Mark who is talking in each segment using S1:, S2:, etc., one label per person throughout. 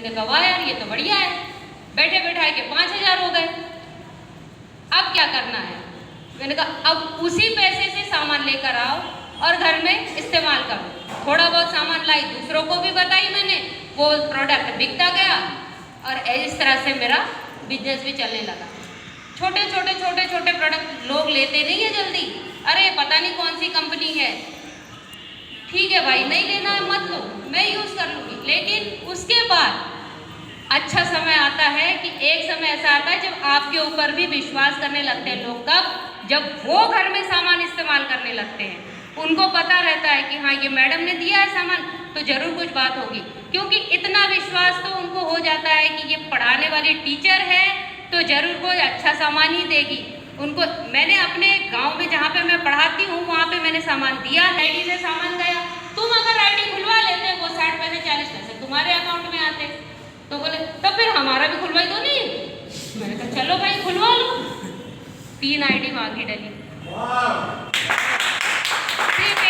S1: मैंने कहा वाह यार ये तो बढ़िया है, बैठे बैठाए के 5,000 हो गए। अब क्या करना है? मैंने कहा अब उसी पैसे से सामान लेकर आओ और घर में इस्तेमाल करो। थोड़ा बहुत सामान लाई, दूसरों को भी बताई मैंने, वो प्रोडक्ट बिकता गया और इस तरह से मेरा बिजनेस भी चलने लगा। छोटे छोटे प्रोडक्ट लोग लेते नहीं है जल्दी, अरे पता नहीं कौन सी कंपनी है, ठीक है भाई नहीं लेना है मत लो, मैं यूज़ कर लूँगी। लेकिन उसके बाद अच्छा समय आता है कि एक समय ऐसा आता है जब आपके ऊपर भी विश्वास करने लगते हैं लोग। कब? जब वो घर में सामान इस्तेमाल करने लगते हैं, उनको पता रहता है कि हाँ ये मैडम ने दिया है सामान तो ज़रूर कुछ बात होगी, क्योंकि इतना विश्वास तो उनको हो जाता है कि ये पढ़ाने वाली टीचर है तो ज़रूर कोई अच्छा सामान ही देगी उनको। मैंने अपने गांव में जहाँ पे मैं पढ़ाती हूँ वहाँ पे मैंने सामान दिया, आईडी से सामान गया, तुम अगर आईडी खुलवा लेते वो 60 पैसे 40 पैसे तुम्हारे अकाउंट में आते। तो बोले तो फिर हमारा भी खुलवाई दो नहीं। मैंने कहा चलो भाई खुलवा लो। 3 आईडी मांगी डली, सिर्फ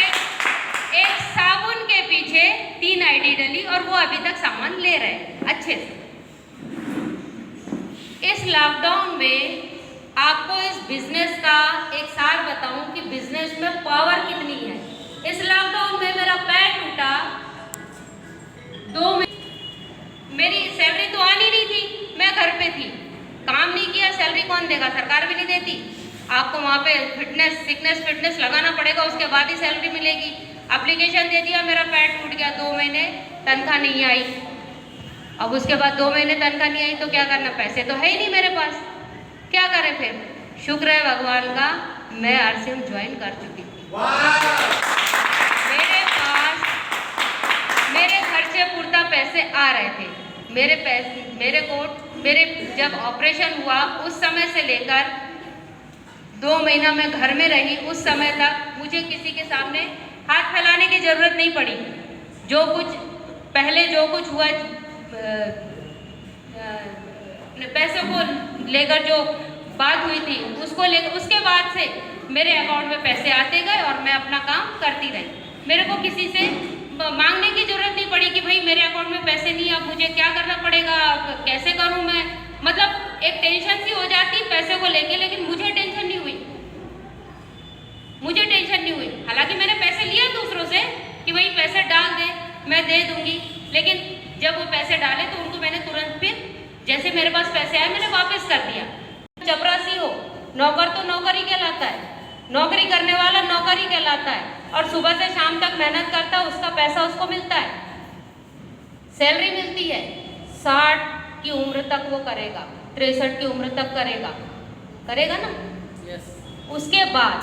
S1: एक साबुन के पीछे 3 आईडी डली और वो अभी तक सामान ले रहे अच्छे से। इस लॉकडाउन में आपको इस बिजनेस का एक सार बताऊं कि बिजनेस में पावर कितनी है। इस लॉकडाउन में मेरा पैर टूटा, 2 महीने मेरी सैलरी तो आनी नहीं थी, मैं घर पे थी, काम नहीं किया, सैलरी कौन देगा, सरकार भी नहीं देती। आपको वहाँ पे फिटनेस लगाना पड़ेगा, उसके बाद ही सैलरी मिलेगी। एप्लीकेशन दे दिया, मेरा पैर टूट गया, 2 महीने तनख्वाह नहीं आई। अब उसके बाद 2 महीने तनख्वाह नहीं आई तो क्या करना, पैसे तो है ही नहीं मेरे पास, क्या करें फिर? शुक्र है भगवान का, मैं RCM ज्वाइन कर चुकी थी। मेरे पास मेरे खर्चे पूर्ता पैसे आ रहे थे। मेरे जब ऑपरेशन हुआ उस समय से लेकर 2 महीना मैं घर में रही, उस समय तक मुझे किसी के सामने हाथ फैलाने की ज़रूरत नहीं पड़ी। जो कुछ पहले जो कुछ हुआ पैसे को लेकर जो बात हुई थी उसको लेकर, उसके बाद से मेरे अकाउंट में पैसे आते गए और मैं अपना काम करती रही। मेरे को किसी से मांगने की जरूरत नहीं पड़ी कि भाई मेरे अकाउंट में पैसे नहीं, अब मुझे क्या करना पड़ेगा, कैसे करूं मैं। मतलब एक टेंशन सी हो जाती पैसे को लेके, लेकिन मुझे टेंशन नहीं हुई, हालांकि मैंने पैसे लिए दूसरों से कि भाई पैसे डाल दे मैं दे दूंगी, लेकिन जब वो पैसे डाले तो उनको मैंने तुरंत फिर जैसे मेरे पास पैसे आए मैंने वापस कर दिया। चपरासी हो, नौकर तो नौकरी कहलाता है, नौकरी करने वाला नौकरी कहलाता है, और सुबह से शाम तक मेहनत करता है, उसका पैसा उसको मिलता है, सैलरी मिलती है। 60 की उम्र तक वो करेगा, 63 की उम्र तक करेगा ना।
S2: yes.
S1: उसके बाद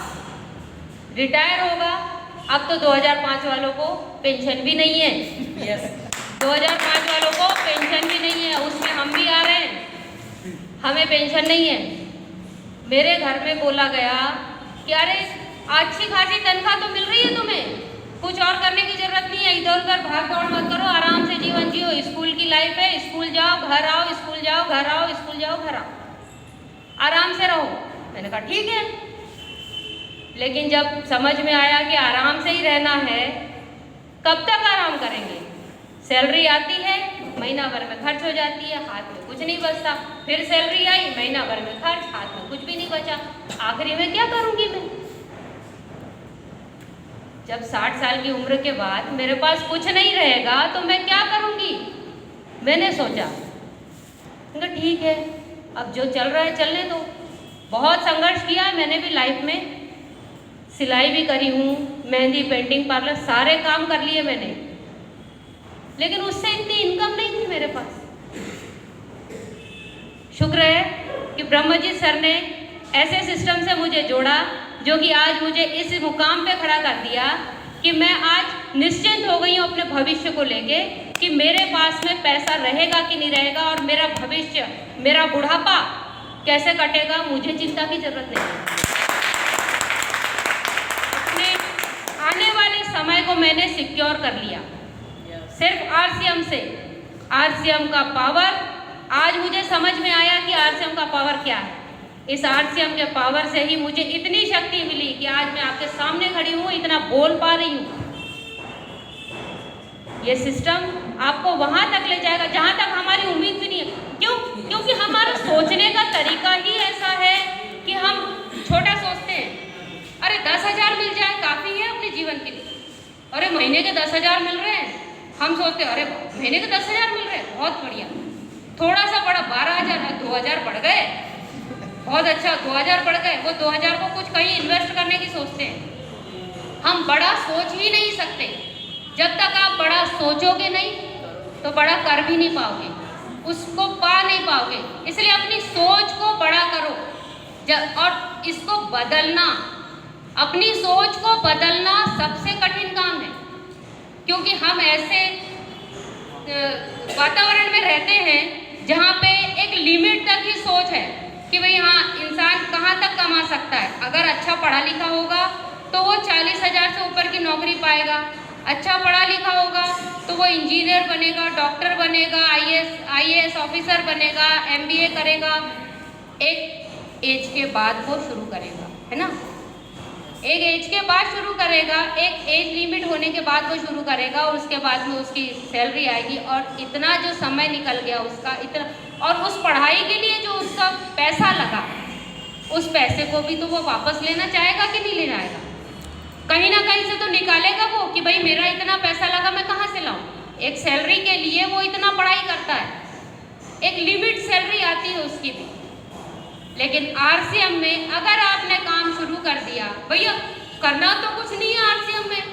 S1: रिटायर होगा। अब तो 2005 वालों को पेंशन भी नहीं है।
S2: yes.
S1: 2005 वालों को पेंशन भी नहीं है, उसमें हम भी आ रहे हैं, हमें पेंशन नहीं है। मेरे घर में बोला गया कि अरे अच्छी खासी तनख्वाह तो मिल रही है तुम्हें, कुछ और करने की जरूरत नहीं है, इधर उधर भाग दौड़ मत करो, आराम से जीवन जियो, स्कूल की लाइफ है, स्कूल जाओ घर आओ, स्कूल जाओ घर आओ, स्कूल जाओ घर आओ, आराम से रहो। मैंने कहा ठीक है, लेकिन जब समझ में आया कि आराम से ही रहना है, कब तक आराम करेंगे? सैलरी आती है, महीना भर में खर्च हो जाती है, हाथ में कुछ नहीं बचता, फिर सैलरी आई, महीना भर में खर्च, हाथ में कुछ भी नहीं बचा, आखिरी में क्या करूँगी मैं? जब 60 साल की उम्र के बाद मेरे पास कुछ नहीं रहेगा तो मैं क्या करूँगी? मैंने सोचा ठीक है, अब जो चल रहा है चलने दो। बहुत संघर्ष किया मैंने भी लाइफ में, सिलाई भी करी हूँ, मेहंदी, पेंटिंग, पार्लर, सारे काम कर लिए मैंने, लेकिन उससे इतनी इनकम नहीं थी मेरे पास। शुक्र है कि ब्रह्मजीत सर ने ऐसे सिस्टम से मुझे जोड़ा जो कि आज मुझे इस मुकाम पे खड़ा कर दिया कि मैं आज निश्चिंत हो गई हूँ अपने भविष्य को लेके कि मेरे पास में पैसा रहेगा कि नहीं रहेगा, और मेरा भविष्य, मेरा बुढ़ापा कैसे कटेगा, मुझे चिंता की जरूरत नहीं है। अपने आने वाले समय को मैंने सिक्योर कर लिया सिर्फ RCM से। RCM का पावर, आज मुझे समझ में आया कि RCM का पावर क्या है। इस RCM के पावर से ही मुझे इतनी शक्ति मिली कि आज मैं आपके सामने खड़ी हूँ, इतना बोल पा रही हूँ। ये सिस्टम आपको वहाँ तक ले जाएगा जहाँ तक हम अरे महीने के 10,000 मिल रहे हैं, हम सोचते अरे महीने के 10,000 मिल रहे हैं, बहुत बढ़िया। थोड़ा सा बढ़ा 12,000, 2,000 बढ़ गए, बहुत अच्छा, 2,000 बढ़ गए। वो 2,000 को कुछ कहीं इन्वेस्ट करने की सोचते हैं। हम बड़ा सोच ही नहीं सकते। जब तक आप बड़ा सोचोगे नहीं तो बड़ा कर भी नहीं पाओगे, उसको पा नहीं पाओगे। इसलिए अपनी सोच को बड़ा करो और इसको बदलना, अपनी सोच को बदलना सबसे कठिन काम है, क्योंकि हम ऐसे वातावरण में रहते हैं जहाँ पे एक लिमिट तक ही सोच है कि भाई हाँ, इंसान कहाँ तक कमा सकता है। अगर अच्छा पढ़ा लिखा होगा तो वो 40,000 से ऊपर की नौकरी पाएगा, अच्छा पढ़ा लिखा होगा तो वो इंजीनियर बनेगा, डॉक्टर बनेगा, आईएएस ऑफिसर बनेगा, एमबीए करेगा। एक एज के बाद वो शुरू करेगा, है ना, एक एज के बाद शुरू करेगा, एक एज लिमिट होने के बाद वो शुरू करेगा और उसके बाद में उसकी सैलरी आएगी। और इतना जो समय निकल गया उसका, इतना, और उस पढ़ाई के लिए जो उसका पैसा लगा, उस पैसे को भी तो वो वापस लेना चाहेगा कि नहीं लेना आएगा? कहीं ना कहीं से तो निकालेगा वो कि भाई मेरा इतना पैसा लगा, मैं कहाँ से लाऊं। एक सैलरी के लिए वो इतना पढ़ाई करता है, एक लिमिट सैलरी आती है उसकी भी। लेकिन आरसीएम में अगर आपने काम शुरू कर दिया, भैया करना तो कुछ नहीं है आरसीएम में,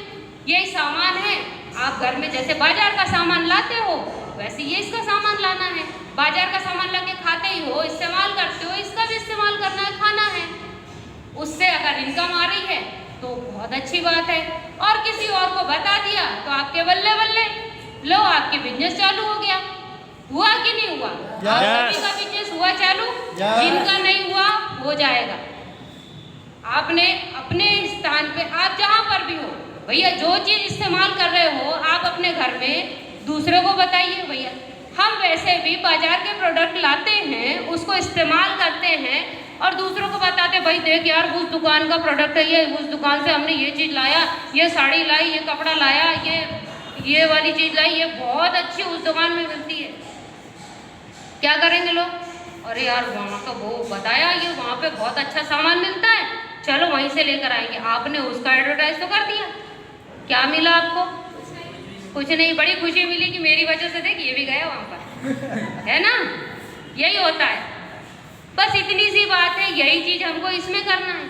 S1: यही सामान है। आप घर में जैसे बाजार का सामान लाते हो वैसे ये इसका सामान लाना है। बाजार का सामान लाके खाते ही हो, इस्तेमाल करते हो, इसका भी इस्तेमाल करना है, खाना है। उससे अगर इनकम आ रही है तो बहुत अच्छी बात है। और किसी और को बता दिया तो आपके बल्ले बल्ले, लो आपके बिजनेस चालू हो गया। हुआ कि नहीं हुआ? सभी का बिजनेस हुआ चालू, जिनका नहीं हुआ हो जाएगा। आपने अपने स्थान पे, आप जहाँ पर भी हो भैया, जो चीज़ इस्तेमाल कर रहे हो आप अपने घर में दूसरे को बताइए। भैया हम वैसे भी बाजार के प्रोडक्ट लाते हैं, उसको इस्तेमाल करते हैं और दूसरों को बताते, भाई देख यार उस दुकान का प्रोडक्ट है ये, उस दुकान से हमने ये चीज़ लाया, ये साड़ी लाई, ये कपड़ा लाया, ये वाली चीज़ लाई, ये बहुत अच्छी उस दुकान में मिलती है। क्या करेंगे लोग? अरे यार वहाँ का वो बताया, ये वहाँ पे बहुत अच्छा सामान मिलता है, चलो वहीं से लेकर आएंगे। आपने उसका एडवर्टाइज तो कर दिया, क्या मिला आपको? कुछ नहीं। बड़ी खुशी मिली कि मेरी वजह से देख ये भी गया वहाँ पर, है ना, यही होता है। बस इतनी सी बात है, यही चीज़ हमको इसमें करना है।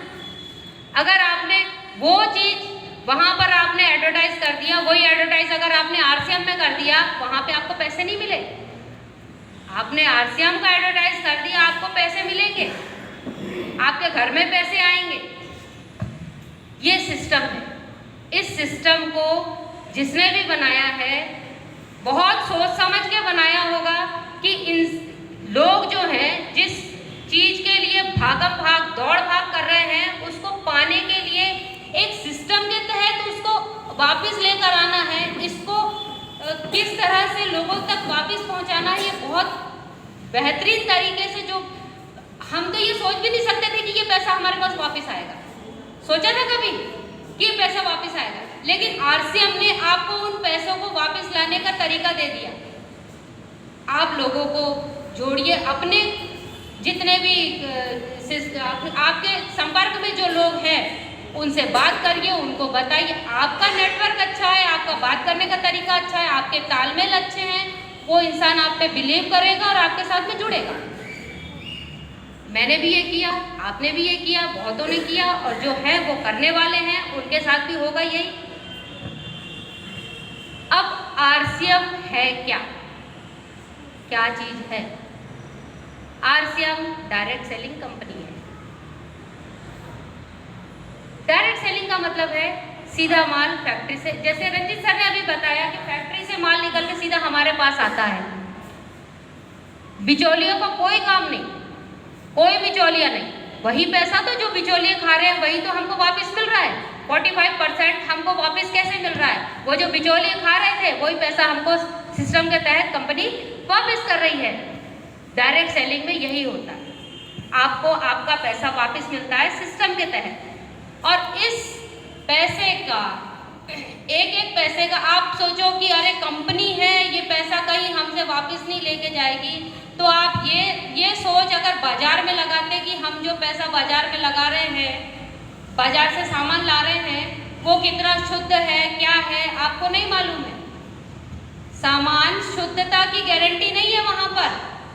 S1: अगर आपने वो चीज़ वहाँ पर आपने एडवर्टाइज कर दिया, वही एडवर्टाइज अगर आपने आरसीएम में कर दिया, वहाँ पे आपको पैसे नहीं मिले। आपने आरसीएम का एडवर्टाइज कर दिया, आपको पैसे मिलेंगे, आपके घर में पैसे आएंगे। ये सिस्टम है। इस सिस्टम को जिसने भी बनाया है बहुत सोच समझ के बनाया होगा कि इन लोग जो हैं जिस चीज़ के लिए भागम भाग दौड़ भाग कर रहे हैं, उसको पाने के लिए एक सिस्टम के तहत उसको वापस लेकर आना है, इसको किस तरह से लोगों तक वापस पहुंचाना है, ये बहुत बेहतरीन तरीके से, जो हम तो ये सोच भी नहीं सकते थे कि ये पैसा हमारे पास वापस आएगा। सोचा था कभी कि ये पैसा वापस आएगा? लेकिन आरसीएम ने आपको उन पैसों को वापस लाने का तरीका दे दिया। आप लोगों को जोड़िए, अपने जितने भी आपके संपर्क में जो लोग हैं उनसे बात करिए, उनको बताइए। आपका नेटवर्क अच्छा है, आपका बात करने का तरीका अच्छा है, आपके तालमेल अच्छे हैं, वो इंसान आप पे बिलीव करेगा और आपके साथ में जुड़ेगा। मैंने भी ये किया, आपने भी ये किया, बहुतों ने किया, और जो है वो करने वाले हैं, उनके साथ भी होगा यही। अब आरसीएम है क्या? क्या चीज है? आरसीएम डायरेक्ट सेलिंग कंपनी है। डायरेक्ट सेलिंग का मतलब है सीधा माल फैक्ट्री से, जैसे रंजीत सर ने अभी बताया कि फैक्ट्री से माल निकल के सीधा हमारे पास आता है। बिचौलियों का कोई काम नहीं, कोई बिचौलिया नहीं। वही पैसा तो जो बिचौलिए खा रहे हैं वही तो हमको वापस मिल रहा है। 45% हमको वापस कैसे मिल रहा है? वो जो बिचौलिए खा रहे थे वही पैसा हमको सिस्टम के तहत कंपनी वापस कर रही है। डायरेक्ट सेलिंग में यही होता है, आपको आपका पैसा वापस मिलता है सिस्टम के तहत। और इस पैसे का, एक एक पैसे का, आप सोचो कि अरे कंपनी है, ये पैसा कहीं हमसे वापस नहीं लेके जाएगी, तो आप ये सोच अगर बाजार में लगाते कि हम जो पैसा बाजार में लगा रहे हैं, बाजार से सामान ला रहे हैं, वो कितना शुद्ध है, क्या है, आपको नहीं मालूम है। सामान शुद्धता की गारंटी नहीं है वहाँ पर।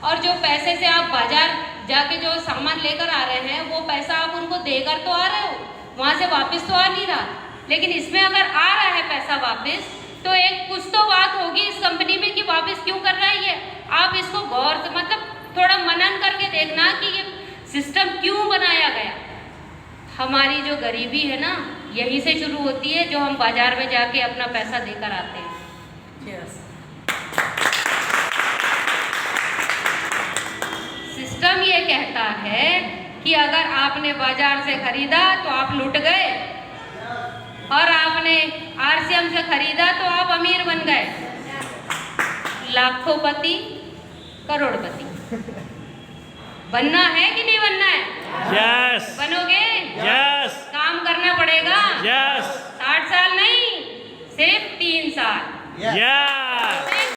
S1: और जो पैसे से आप बाजार जाके जो सामान लेकर आ रहे हैं, वो पैसा आप उनको देकर तो आ रहे हो, वहाँ से वापस तो आ नहीं रहा। लेकिन इसमें अगर आ रहा है पैसा वापस, तो एक कुछ तो बात होगी इस कंपनी में कि वापस क्यों कर रहा है ये। आप इसको गौर से मतलब थोड़ा मनन करके देखना कि ये सिस्टम क्यों बनाया गया। हमारी जो गरीबी है ना, यहीं से शुरू होती है, जो हम बाजार में जाके अपना पैसा देकर आते हैं।
S2: Yes.
S1: सिस्टम ये कहता है कि अगर आपने बाजार से खरीदा तो आप लुट गए, और आपने आरसीएम से खरीदा तो आप अमीर बन गए, लाखोंपति, करोड़पति। बनना है कि नहीं बनना है?
S3: Yes.
S1: बनोगे?
S3: Yes.
S1: काम करना पड़ेगा।
S3: Yes.
S1: 60 साल नहीं, सिर्फ 3 साल।
S3: Yes.